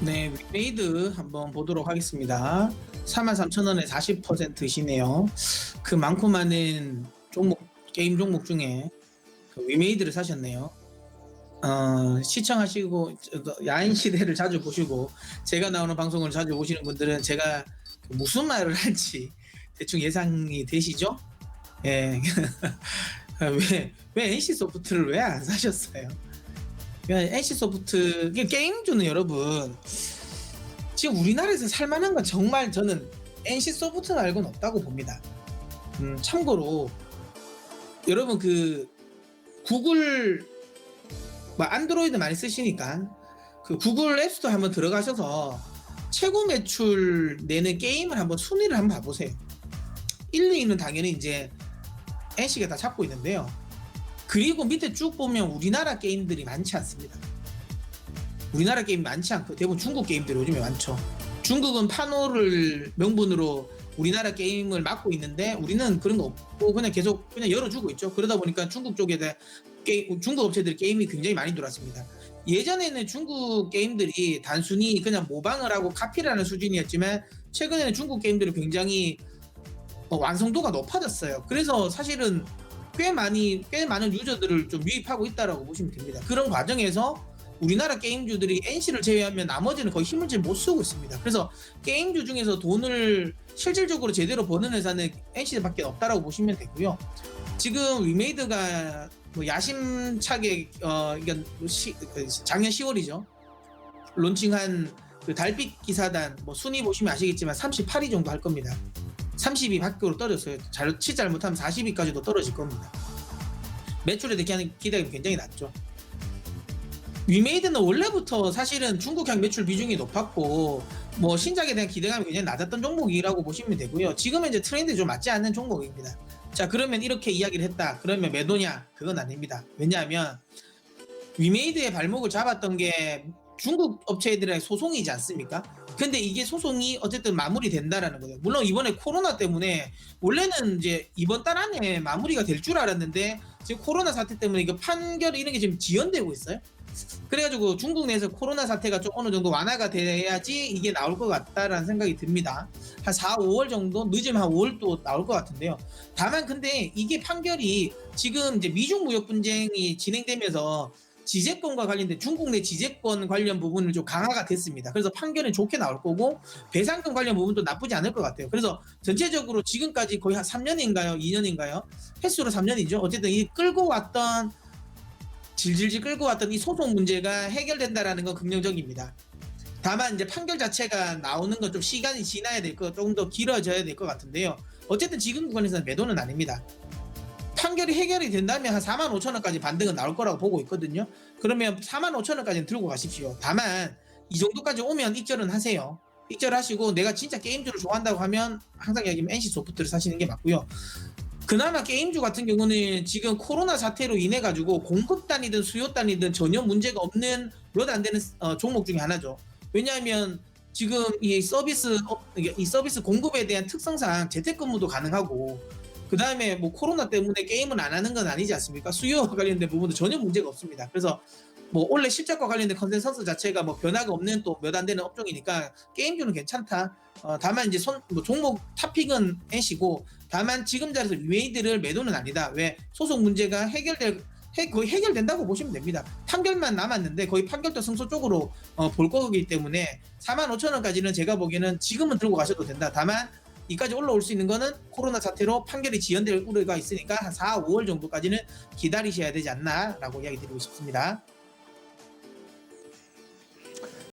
네, 위메이드 한번 보도록 하겠습니다. 43,000원에 40%시네요. 그 많고 많은 종목, 게임 종목 중에 그 위메이드를 사셨네요. 시청하시고 야인 시대를 자주 보시고 제가 나오는 방송을 자주 보시는 분들은 제가 무슨 말을 할지 대충 예상이 되시죠? 예. 왜 NC 소프트를 왜 안 사셨어요? NC 소프트 게임주는 여러분 지금 우리나라에서 살만한 건 정말 저는 NC 소프트 말고는 없다고 봅니다. 참고로 여러분 그 구글 안드로이드 많이 쓰시니까 그 구글 앱스토어 한번 들어가셔서 최고 매출 내는 게임을 한번 순위를 한번 봐보세요. 1, 2위는 당연히 이제 NC가 다 잡고 있는데요. 그리고 밑에 쭉 보면 우리나라 게임들이 많지 않습니다. 우리나라 게임 많지 않고 대부분 중국 게임들이 요즘에 많죠. 중국은 판호를 명분으로 우리나라 게임을 막고 있는데 우리는 그런 거 없고 그냥 계속 그냥 열어주고 있죠. 그러다 보니까 중국 쪽에 중국 업체들 게임이 굉장히 많이 들어왔습니다. 예전에는 중국 게임들이 단순히 그냥 모방을 하고 카피를 하는 수준이었지만 최근에는 중국 게임들이 굉장히 완성도가 높아졌어요. 그래서 사실은 꽤 많은 유저들을 좀 유입하고 있다라고 보시면 됩니다. 그런 과정에서 우리나라 게임주들이 NC를 제외하면 나머지는 거의 힘을 못 쓰고 있습니다. 그래서 게임주 중에서 돈을 실질적으로 제대로 버는 회사는 NC밖에 없다라고 보시면 되고요. 지금 위메이드가 야심차게 작년 10월이죠. 론칭한 그 달빛 기사단 순위 보시면 아시겠지만 38위 정도 할 겁니다. 30위 밖으로 떨어졌어요. 잘못하면 40위까지도 떨어질 겁니다. 매출에 대한 기대감이 굉장히 낮죠. 위메이드는 원래부터 사실은 중국향 매출 비중이 높았고 신작에 대한 기대감이 굉장히 낮았던 종목이라고 보시면 되고요. 지금은 이제 트렌드에 좀 맞지 않는 종목입니다. 자, 그러면 이렇게 이야기를 했다. 그러면 매도냐? 그건 아닙니다. 왜냐하면 위메이드의 발목을 잡았던 게 중국 업체들의 소송이지 않습니까? 근데 이게 소송이 어쨌든 마무리된다라는 거예요. 물론 이번에 코로나 때문에 원래는 이제 이번 달 안에 마무리가 될 줄 알았는데 지금 코로나 사태 때문에 이거 판결 이런 게 지금 지연되고 있어요. 그래가지고 중국 내에서 코로나 사태가 좀 어느 정도 완화가 돼야지 이게 나올 것 같다라는 생각이 듭니다. 한 4, 5월 정도 늦으면 한 5월 또 나올 것 같은데요. 다만 근데 이게 판결이 지금 이제 미중 무역 분쟁이 진행되면서 지재권과 관련된 중국 내 지재권 관련 부분은 좀 강화가 됐습니다. 그래서 판결은 좋게 나올 거고 배상금 관련 부분도 나쁘지 않을 것 같아요. 그래서 전체적으로 지금까지 거의 한 3년인가요? 2년인가요? 횟수로 3년이죠. 어쨌든 이 질질질 끌고 왔던 이 소송 문제가 해결된다라는 건 긍정적입니다. 다만 이제 판결 자체가 나오는 건 좀 시간이 지나야 될 것, 조금 더 길어져야 될 것 같은데요. 어쨌든 지금 구간에서는 매도는 아닙니다. 판결이 해결이 된다면 한 45,000원까지 반등은 나올 거라고 보고 있거든요. 그러면 45,000원까지는 들고 가십시오. 다만 이 정도까지 오면 익절은 하세요. 익절하시고 내가 진짜 게임주를 좋아한다고 하면 항상 얘기하면 NC 소프트를 사시는 게 맞고요. 그나마 게임주 같은 경우는 지금 코로나 사태로 인해 가지고 공급단이든 수요단이든 전혀 문제가 없는 롯 안 되는 종목 중에 하나죠. 왜냐하면 지금 이 서비스 공급에 대한 특성상 재택근무도 가능하고 그 다음에 코로나 때문에 게임을 안 하는 건 아니지 않습니까? 수요와 관련된 부분도 전혀 문제가 없습니다. 그래서 원래 실적과 관련된 컨센서스 자체가 변화가 없는 또 몇 안 되는 업종이니까 게임주는 괜찮다. 다만 이제 종목 탑픽은 NC고 다만 지금 자리에서 위메이드를 매도는 아니다. 왜 소송 문제가 거의 해결된다고 보시면 됩니다. 판결만 남았는데 거의 판결도 승소 쪽으로 볼 거기 때문에 45,000원까지는 제가 보기에는 지금은 들고 가셔도 된다. 다만 이까지 올라올 수 있는 거는 코로나 사태로 판결이 지연될 우려가 있으니까 한 4, 5월 정도까지는 기다리셔야 되지 않나 라고 이야기 드리고 싶습니다.